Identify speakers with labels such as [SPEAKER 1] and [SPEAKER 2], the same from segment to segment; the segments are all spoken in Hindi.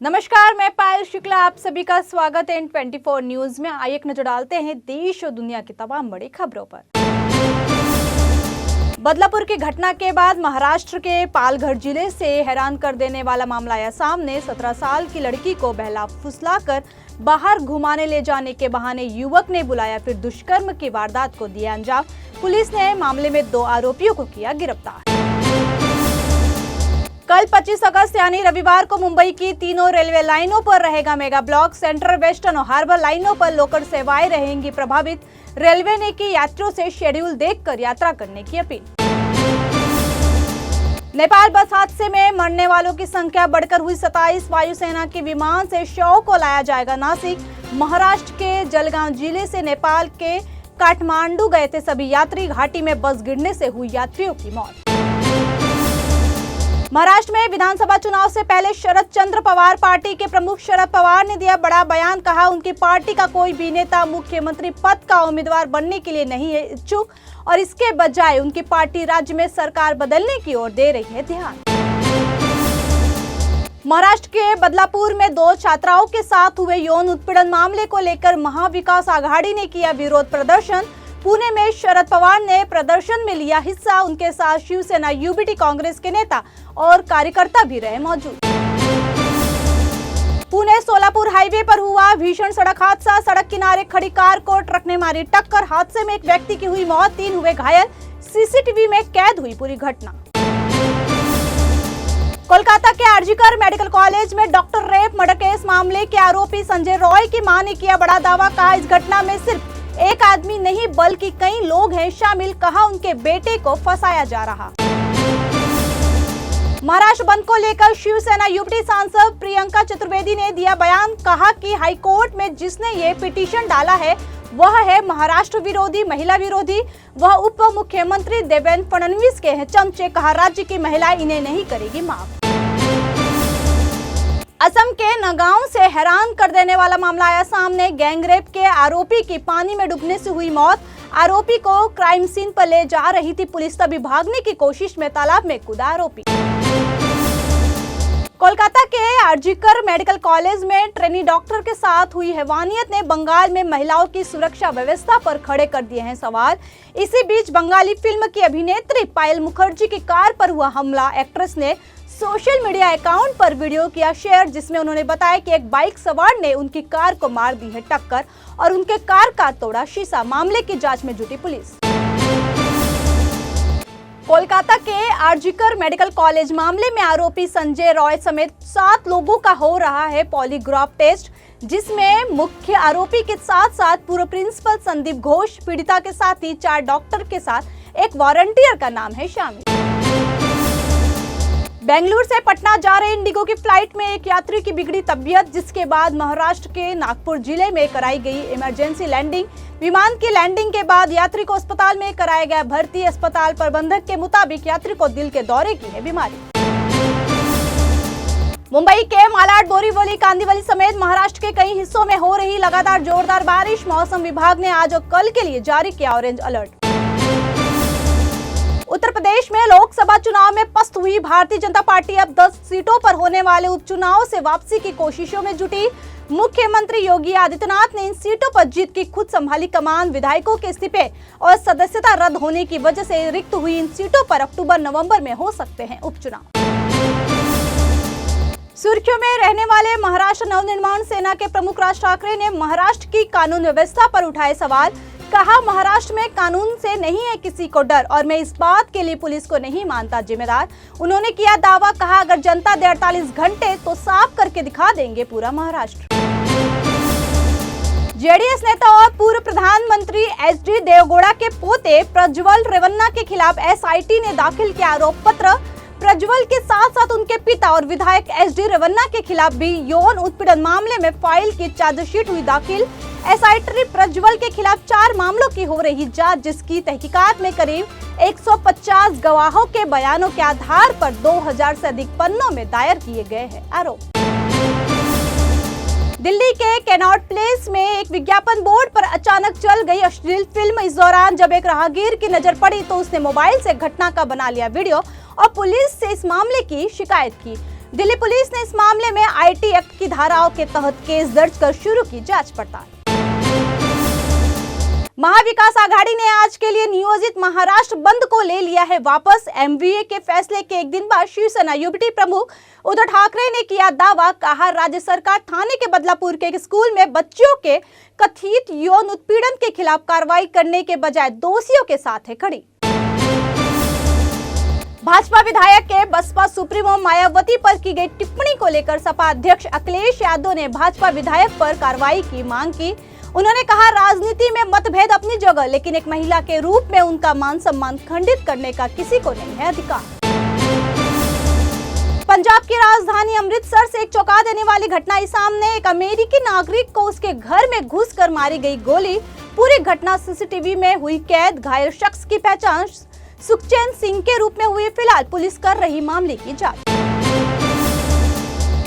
[SPEAKER 1] नमस्कार, मैं पायल शुक्ला, आप सभी का स्वागत है N24 न्यूज में। आइए एक नजर डालते हैं देश और दुनिया की तमाम बड़ी खबरों पर। बदलापुर की घटना के बाद महाराष्ट्र के पालघर जिले से हैरान कर देने वाला मामला आया सामने। 17 साल की लड़की को बहला फुसलाकर बाहर घुमाने ले जाने के बहाने युवक ने बुलाया, फिर दुष्कर्म की वारदात को दिया अंजाम। पुलिस ने मामले में 2 आरोपियों को किया गिरफ्तार। कल 25 अगस्त यानी रविवार को मुंबई की तीनों रेलवे लाइनों पर रहेगा मेगा ब्लॉक। सेंट्रल, वेस्टर्न और हार्बर लाइनों पर लोकल सेवाएं रहेंगी प्रभावित। रेलवे ने की यात्रियों से शेड्यूल देखकर यात्रा करने की अपील। नेपाल बस हादसे में मरने वालों की संख्या बढ़कर हुई 27। वायुसेना के विमान से शव को लाया जाएगा नासिक। महाराष्ट्र के जलगांव जिले से नेपाल के काठमांडू गए थे सभी यात्री। घाटी में बस गिरने से हुई यात्रियों की मौत। महाराष्ट्र में विधानसभा चुनाव से पहले शरद चंद्र पवार पार्टी के प्रमुख शरद पवार ने दिया बड़ा बयान। कहा, उनकी पार्टी का कोई भी नेता मुख्यमंत्री पद का उम्मीदवार बनने के लिए नहीं है इच्छुक और इसके बजाय उनकी पार्टी राज्य में सरकार बदलने की ओर दे रही है ध्यान। महाराष्ट्र के बदलापुर में 2 छात्राओं के साथ हुए यौन उत्पीड़न मामले को लेकर महाविकास आघाड़ी ने किया विरोध प्रदर्शन। पुणे में शरद पवार ने प्रदर्शन में लिया हिस्सा। उनके साथ शिवसेना, यूबीटी कांग्रेस के नेता और कार्यकर्ता भी रहे मौजूद। पुणे सोलापुर हाईवे पर हुआ भीषण सड़क हादसा। सड़क किनारे खड़ी कार को ट्रक ने मारी टक्कर। हादसे में एक व्यक्ति की हुई मौत, 3 हुए घायल। सीसीटीवी में कैद हुई पूरी घटना। कोलकाता के आरजीकर मेडिकल कॉलेज में डॉक्टर रेप मर्डर केस मामले के आरोपी संजय रॉय की मां ने किया बड़ा दावा। कहा, इस घटना में सिर्फ एक आदमी नहीं बल्कि कई लोग हैं शामिल। कहा, उनके बेटे को फंसाया जा रहा। महाराष्ट्र बंद को लेकर शिवसेना यूबीटी सांसद प्रियंका चतुर्वेदी ने दिया बयान। कहा कि हाईकोर्ट में जिसने ये पिटीशन डाला है वह है महाराष्ट्र विरोधी, महिला विरोधी। वह उप मुख्यमंत्री देवेंद्र फडणवीस के हैं चमचे। कहा, राज्य की महिला इन्हें नहीं करेगी माफ। असम के नगांव से हैरान कर देने वाला मामला आया सामने। गैंगरेप के आरोपी की पानी में डूबने से हुई मौत। आरोपी को क्राइम सीन पर ले जा रही थी पुलिस, तभी भागने की कोशिश में तालाब में कूदा आरोपी। कोलकाता के आरजीकर मेडिकल कॉलेज में ट्रेनी डॉक्टर के साथ हुई हैवानियत ने बंगाल में महिलाओं की सुरक्षा व्यवस्था पर खड़े कर दिए हैं सवाल। इसी बीच बंगाली फिल्म की अभिनेत्री पायल मुखर्जी की कार पर हुआ हमला। एक्ट्रेस ने सोशल मीडिया अकाउंट पर वीडियो किया शेयर, जिसमें उन्होंने बताया कि एक बाइक सवार ने उनकी कार को मार दी है टक्कर और उनके कार का तोड़ा शीशा। मामले की जांच में जुटी पुलिस। कोलकाता के आरजीकर मेडिकल कॉलेज मामले में आरोपी संजय रॉय समेत 7 लोगों का हो रहा है पॉलीग्राफ टेस्ट, जिसमें मुख्य आरोपी के साथ साथ पूर्व प्रिंसिपल संदीप घोष, पीड़िता के साथ ही 4 डॉक्टर के साथ एक वॉलंटियर का नाम है शामिल। बेंगलुरु से पटना जा रहे इंडिगो की फ्लाइट में एक यात्री की बिगड़ी तबीयत, जिसके बाद महाराष्ट्र के नागपुर जिले में कराई गई इमरजेंसी लैंडिंग। विमान की लैंडिंग के बाद यात्री को अस्पताल में कराया गया भर्ती। अस्पताल प्रबंधक के मुताबिक यात्री को दिल के दौरे की है बीमारी। मुंबई के मालाड, बोरीवली, कांदिवली समेत महाराष्ट्र के कई हिस्सों में हो रही लगातार जोरदार बारिश। मौसम विभाग ने आज और कल के लिए जारी किया ऑरेंज अलर्ट। उत्तर प्रदेश में लोकसभा चुनाव में पस्त हुई भारतीय जनता पार्टी अब 10 सीटों पर होने वाले उपचुनाव से वापसी की कोशिशों में जुटी। मुख्यमंत्री योगी आदित्यनाथ ने इन सीटों पर जीत की खुद संभाली कमान। विधायकों के इस्तीफे और सदस्यता रद्द होने की वजह से रिक्त हुई इन सीटों पर अक्टूबर-नवंबर में हो सकते हैं उपचुनाव। सुर्खियों में रहने वाले महाराष्ट्र नवनिर्माण सेना के प्रमुख राज ठाकरे ने महाराष्ट्र की कानून व्यवस्था पर उठाए सवाल। कहा, महाराष्ट्र में कानून से नहीं है किसी को डर और मैं इस बात के लिए पुलिस को नहीं मानता जिम्मेदार। उन्होंने किया दावा। कहा, अगर जनता दे 48 घंटे तो साफ करके दिखा देंगे पूरा महाराष्ट्र। जेडीएस नेता और पूर्व प्रधानमंत्री एचडी देवगौड़ा के पोते प्रज्वल रेवन्ना के खिलाफ एसआईटी ने दाखिल किया आरोप पत्र। प्रज्वल के साथ साथ उनके पिता और विधायक एचडी रेवन्ना के खिलाफ भी यौन उत्पीड़न मामले में फाइल की चार्जशीट हुई दाखिल। एसआईटी प्रज्वल के खिलाफ 4 मामलों की हो रही जांच, जिसकी तहकीकात में करीब 150 गवाहों के बयानों के आधार पर 2000 से अधिक पन्नों में दायर किए गए हैं आरोप। दिल्ली के कैनॉट प्लेस में एक विज्ञापन बोर्ड पर अचानक चल गई अश्लील फिल्म। इस दौरान जब एक राहगीर की नजर पड़ी तो उसने मोबाइल से घटना का बना लिया वीडियो और पुलिस से इस मामले की शिकायत की। दिल्ली पुलिस ने इस मामले में IT एक्ट की धाराओं के तहत केस दर्ज कर शुरू की जांच पड़ताल। महाविकास आघाड़ी ने आज के लिए नियोजित महाराष्ट्र बंद को ले लिया है वापस। MVA के फैसले के एक दिन बाद शिवसेना UBT प्रमुख उद्धव ठाकरे ने किया दावा। कहा, राज्य सरकार थाने के बदलापुर के एक स्कूल में बच्चियों के कथित यौन उत्पीड़न के खिलाफ कार्रवाई करने के बजाय दोषियों के साथ है खड़ी। भाजपा विधायक के बसपा सुप्रीमो मायावती पर की गई टिप्पणी को लेकर सपा अध्यक्ष अखिलेश यादव ने भाजपा विधायक पर कार्रवाई की मांग की। उन्होंने कहा, राजनीति में मतभेद अपनी जगह, लेकिन एक महिला के रूप में उनका मान सम्मान खंडित करने का किसी को नहीं है अधिकार। पंजाब की राजधानी अमृतसर से एक चौंका देने वाली घटना आई सामने। एक अमेरिकी नागरिक को उसके घर में घुसकर मारी गई गोली। पूरी घटना CCTV में हुई कैद। घायल शख्स की पहचान सुखचैन सिंह के रूप में हुई। फिलहाल पुलिस कर रही मामले की जांच।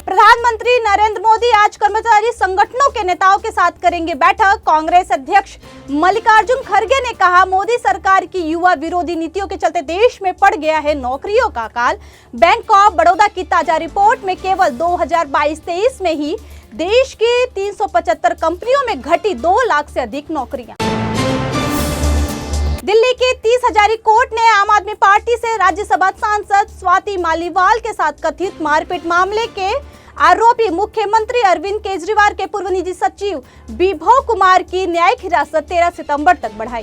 [SPEAKER 1] प्रधानमंत्री नरेंद्र मोदी आज कर्मचारी संगठनों के नेताओं के साथ करेंगे बैठक। कांग्रेस अध्यक्ष मल्लिकार्जुन खड़गे ने कहा, मोदी सरकार की युवा विरोधी नीतियों के चलते देश में पड़ गया है नौकरियों का अकाल। बैंक ऑफ बड़ौदा की ताजा रिपोर्ट में केवल 2022-23 में ही देश की 375 कंपनियों में घटी 2 लाख से अधिक नौकरियां। दिल्ली की 30 हजारी कोर्ट ने आम आदमी पार्टी से राज्यसभा सांसद स्वाति मालीवाल के साथ कथित मारपीट मामले के आरोपी मुख्यमंत्री अरविंद केजरीवाल के पूर्व निजी सचिव विभव कुमार की न्यायिक हिरासत 13 सितंबर तक बढ़ाई।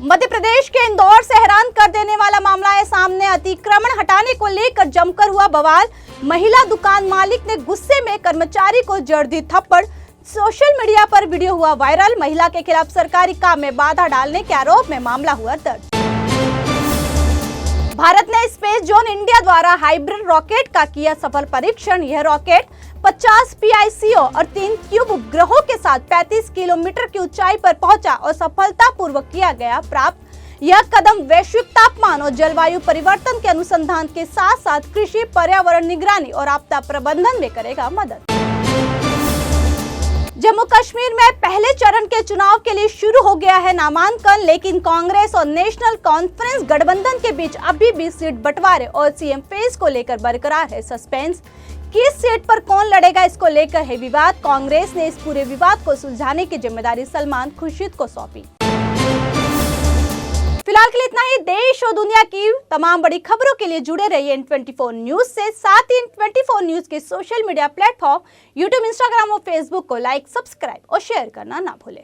[SPEAKER 1] मध्य प्रदेश के इंदौर से हैरान कर देने वाला मामला है सामने। अतिक्रमण हटाने को लेकर जमकर हुआ बवाल। महिला दुकान मालिक ने गुस्से में कर्मचारी को जड़ दी थप्पड़। सोशल मीडिया पर वीडियो हुआ वायरल। महिला के खिलाफ सरकारी काम में बाधा डालने के आरोप में मामला हुआ दर्ज। भारत ने स्पेस जोन इंडिया द्वारा हाइब्रिड रॉकेट का किया सफल परीक्षण। यह रॉकेट 50 PICO और 3 क्यूब उपग्रहों के साथ 35 किलोमीटर की ऊंचाई पर पहुंचा और सफलतापूर्वक किया गया प्राप्त। यह कदम वैश्विक तापमान और जलवायु परिवर्तन के अनुसंधान के साथ साथ कृषि, पर्यावरण निगरानी और आपदा प्रबंधन में करेगा मदद। जम्मू कश्मीर में पहले चरण के चुनाव के लिए शुरू हो गया है नामांकन, लेकिन कांग्रेस और नेशनल कॉन्फ्रेंस गठबंधन के बीच अभी भी सीट बंटवारे और CM फेज को लेकर बरकरार है सस्पेंस। किस सीट पर कौन लड़ेगा, इसको लेकर है विवाद। कांग्रेस ने इस पूरे विवाद को सुलझाने की जिम्मेदारी सलमान खुर्शीद को सौंपी। फिलहाल के लिए इतना ही। देश और दुनिया की तमाम बड़ी खबरों के लिए जुड़े रहिए N24 न्यूज से। साथ ही N24 न्यूज के social media platform YouTube, Instagram और Facebook को लाइक, सब्सक्राइब और शेयर करना ना भूलें।